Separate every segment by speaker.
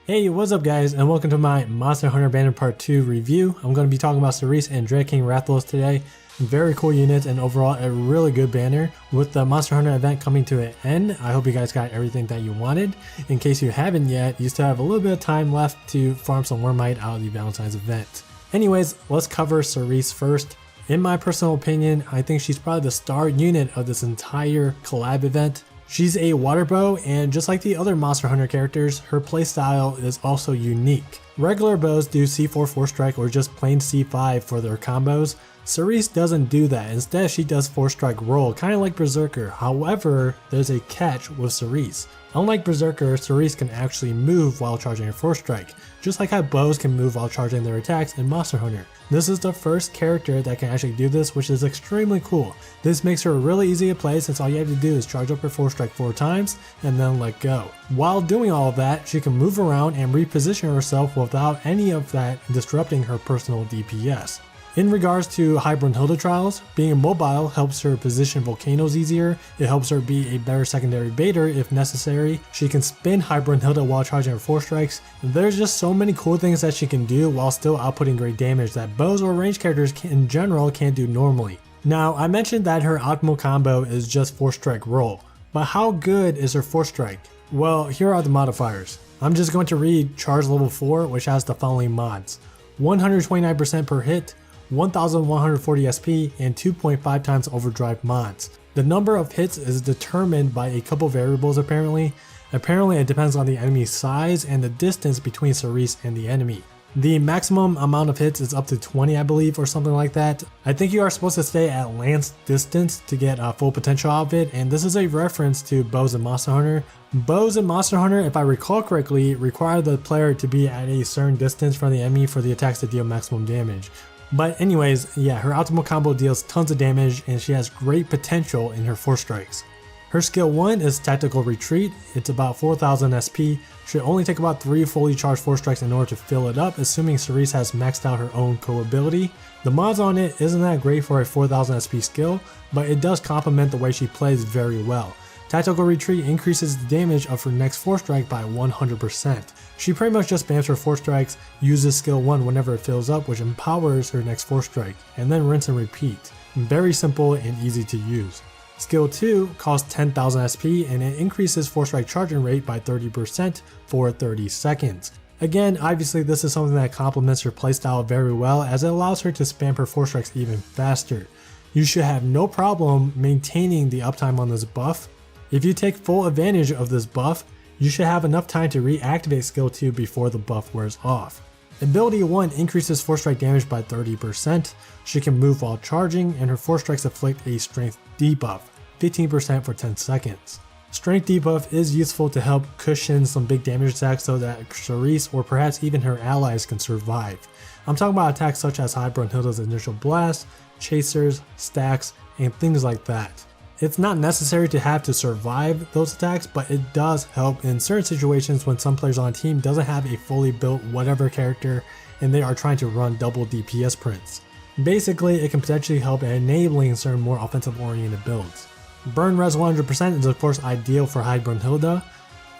Speaker 1: Hey, what's up guys, and welcome to my Monster Hunter Banner Part 2 review. I'm going to be talking about Cerise and Dragonking Rathalos today. Very cool units and overall a really good banner. With the Monster Hunter event coming to an end, I hope you guys got everything that you wanted. In case you haven't yet, you still have a little bit of time left to farm some Wormite out of the Valentine's event. Anyways, let's cover Cerise first. In my personal opinion, I think she's probably the star unit of this entire collab event. She's a water bow, and just like the other Monster Hunter characters, her playstyle is also unique. Regular bows do C4 4 strike or just plain C5 for their combos. Cerise doesn't do that. Instead, she does 4 strike roll, kind of like Berserker. However, there's a catch with Cerise. Unlike Berserker, Cerise can actually move while charging her 4 strike, just like how bows can move while charging their attacks in Monster Hunter. This is the first character that can actually do this, which is extremely cool. This makes her really easy to play since all you have to do is charge up her 4 strike 4 times and then let go. While doing all of that, she can move around and reposition herself without any of that disrupting her personal DPS. In regards to high Brunhilde trials, being mobile helps her position volcanoes easier, it helps her be a better secondary baiter if necessary, she can spin high Brunhilde while charging her 4 strikes. There's just so many cool things that she can do while still outputting great damage that bows or range characters in general can't do normally. Now, I mentioned that her optimal combo is just 4 strike roll, but how good is her 4 strike? Well, here are the modifiers. I'm just going to read charge level 4, which has the following mods: 129% per hit, 1140 SP, and 2.5 times overdrive mods. The number of hits is determined by a couple variables apparently. Apparently it depends on the enemy's size and the distance between Cerise and the enemy. The maximum amount of hits is up to 20, I believe, or something like that. I think you are supposed to stay at lance distance to get full potential out of it, and this is a reference to bows in Monster Hunter. Bows in Monster Hunter, if I recall correctly, require the player to be at a certain distance from the enemy for the attacks to deal maximum damage. But anyways, yeah, her optimal combo deals tons of damage and she has great potential in her 4 strikes. Her skill 1 is Tactical Retreat. It's about 4000 SP, should only take about 3 fully charged 4 strikes in order to fill it up, assuming Cerise has maxed out her own co ability. The mods on it isn't that great for a 4000 SP skill, but it does complement the way she plays very well. Tactical Retreat increases the damage of her next 4 strike by 100%. She pretty much just spams her 4 strikes, uses skill 1 whenever it fills up, which empowers her next 4 strike, and then rinse and repeat. Very simple and easy to use. Skill 2 costs 10,000 SP and it increases 4 strike charging rate by 30% for 30 seconds. Again, obviously this is something that complements her playstyle very well as it allows her to spam her 4 strikes even faster. You should have no problem maintaining the uptime on this buff. If you take full advantage of this buff, you should have enough time to reactivate skill 2 before the buff wears off. Ability 1 increases 4 strike damage by 30%, she can move while charging, and her 4 strikes inflict a strength debuff, 15% for 10 seconds. Strength debuff is useful to help cushion some big damage attacks so that Cerise or perhaps even her allies can survive. I'm talking about attacks such as high Brunhilde's initial blast, chasers, stacks, and things like that. It's not necessary to have to survive those attacks, but it does help in certain situations when some players on a team doesn't have a fully built whatever character and they are trying to run double DPS prints. Basically, it can potentially help in enabling certain more offensive oriented builds. Burn res 100% is of course ideal for high Brunhilde.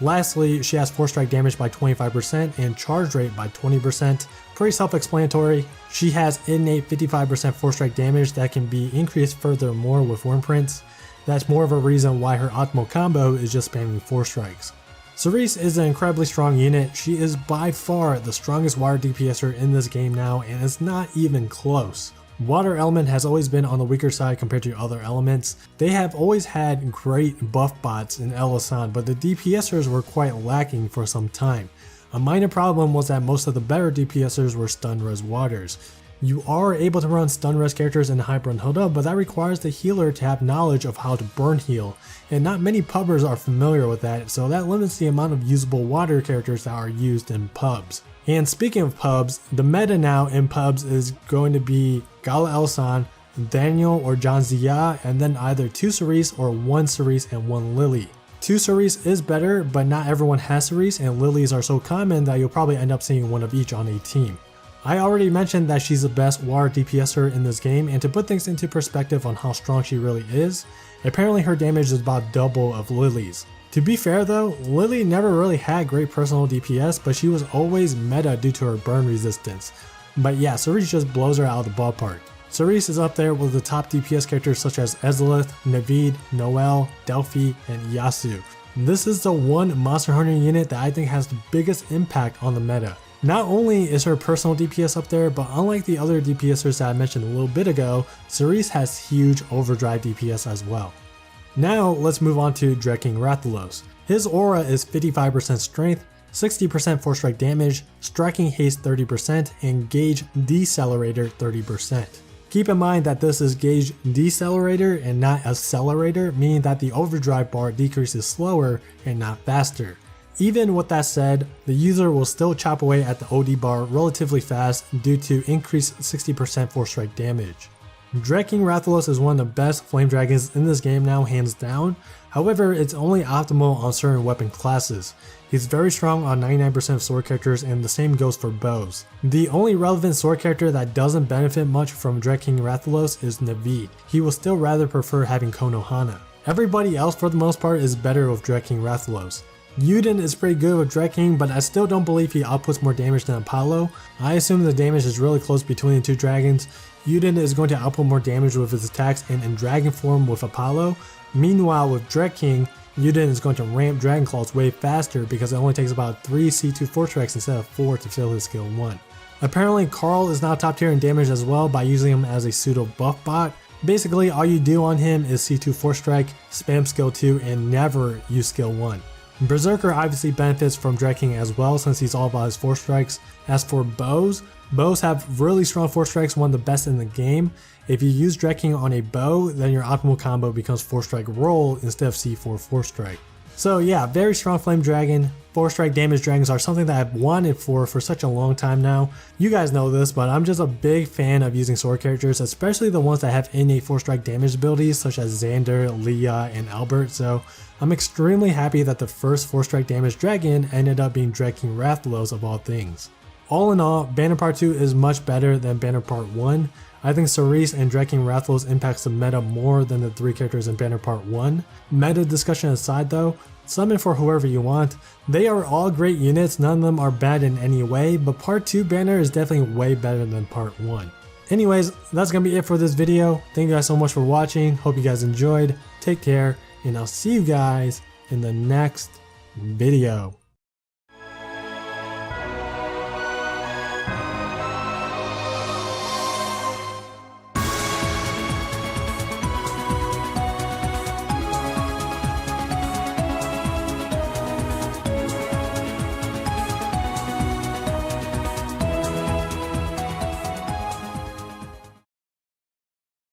Speaker 1: Lastly, she has 4 strike damage by 25% and charge rate by 20%. Pretty self-explanatory. She has innate 55% 4 strike damage that can be increased furthermore with worm prints. That's more of a reason why her optimal combo is just spamming 4 strikes. Cerise is an incredibly strong unit. She is by far the strongest water DPSer in this game now, and it's not even close. Water element has always been on the weaker side compared to other elements. They have always had great buff bots in Elasan, but the DPSers were quite lacking for some time. A minor problem was that most of the better DPSers were stun res waters. You are able to run stun res characters in high Brunhilde, but that requires the healer to have knowledge of how to burn heal, and not many pubbers are familiar with that, so that limits the amount of usable water characters that are used in pubs. And speaking of pubs, the meta now in pubs is going to be Gala Elsan, Daniel or John Zia, and then either 2 Cerise or 1 Cerise and 1 Lily. 2 Cerise is better, but not everyone has Cerise, and Lilies are so common that you'll probably end up seeing one of each on a team. I already mentioned that she's the best water DPSer in this game, and to put things into perspective on how strong she really is, apparently her damage is about double of Lily's. To be fair though, Lily never really had great personal DPS, but she was always meta due to her burn resistance. But yeah, Cerise just blows her out of the ballpark. Cerise is up there with the top DPS characters such as Ezreal, Naveed, Noelle, Delphi, and Yasuo. This is the one Monster Hunter unit that I think has the biggest impact on the meta. Not only is her personal DPS up there, but unlike the other DPSers that I mentioned a little bit ago, Cerise has huge overdrive DPS as well. Now let's move on to Dreadking Rathalos. His aura is 55% strength, 60% force strike damage, striking haste 30%, and gauge decelerator 30%. Keep in mind that this is gauge decelerator and not accelerator, meaning that the overdrive bar decreases slower and not faster. Even with that said, the user will still chop away at the OD bar relatively fast due to increased 60% force strike damage. Dreadking Rathalos is one of the best flame dragons in this game now, hands down. However, it's only optimal on certain weapon classes. He's very strong on 99% of sword characters, and the same goes for bows. The only relevant sword character that doesn't benefit much from Dreadking Rathalos is Naveed. He will still rather prefer having Konohana. Everybody else for the most part is better with Dreadking Rathalos. Yuden is pretty good with Dreadking, but I still don't believe he outputs more damage than Apollo. I assume the damage is really close between the two dragons. Yuden is going to output more damage with his attacks and in dragon form with Apollo. Meanwhile with Dreadking, Yuden is going to ramp Dragon Claws way faster because it only takes about 3 C2 force strikes instead of 4 to fill his skill 1. Apparently Carl is now top tier in damage as well by using him as a pseudo buff bot. Basically all you do on him is C2 force strike, spam skill 2, and never use skill 1. Berserker obviously benefits from Dreadking as well since he's all about his force strikes. As for bows have really strong force strikes, one of the best in the game. If you use Dreadking on a bow, then your optimal combo becomes force strike roll instead of C4 force strike. So yeah, very strong flame dragon. Force strike damage dragons are something that I've wanted for such a long time now. You guys know this, but I'm just a big fan of using sword characters, especially the ones that have innate force strike damage abilities such as Xander, Leah, and Albert. So I'm extremely happy that the first force strike damage dragon ended up being Dreadking Rathalos of all things. All in all, Banner Part 2 is much better than Banner Part 1. I think Sarisse and Dragonking Rathalos impacts the meta more than the 3 characters in Banner Part 1. Meta discussion aside though, summon for whoever you want. They are all great units, none of them are bad in any way, but Part 2 Banner is definitely way better than Part 1. Anyways, that's gonna be it for this video. Thank you guys so much for watching, hope you guys enjoyed, take care, and I'll see you guys in the next video.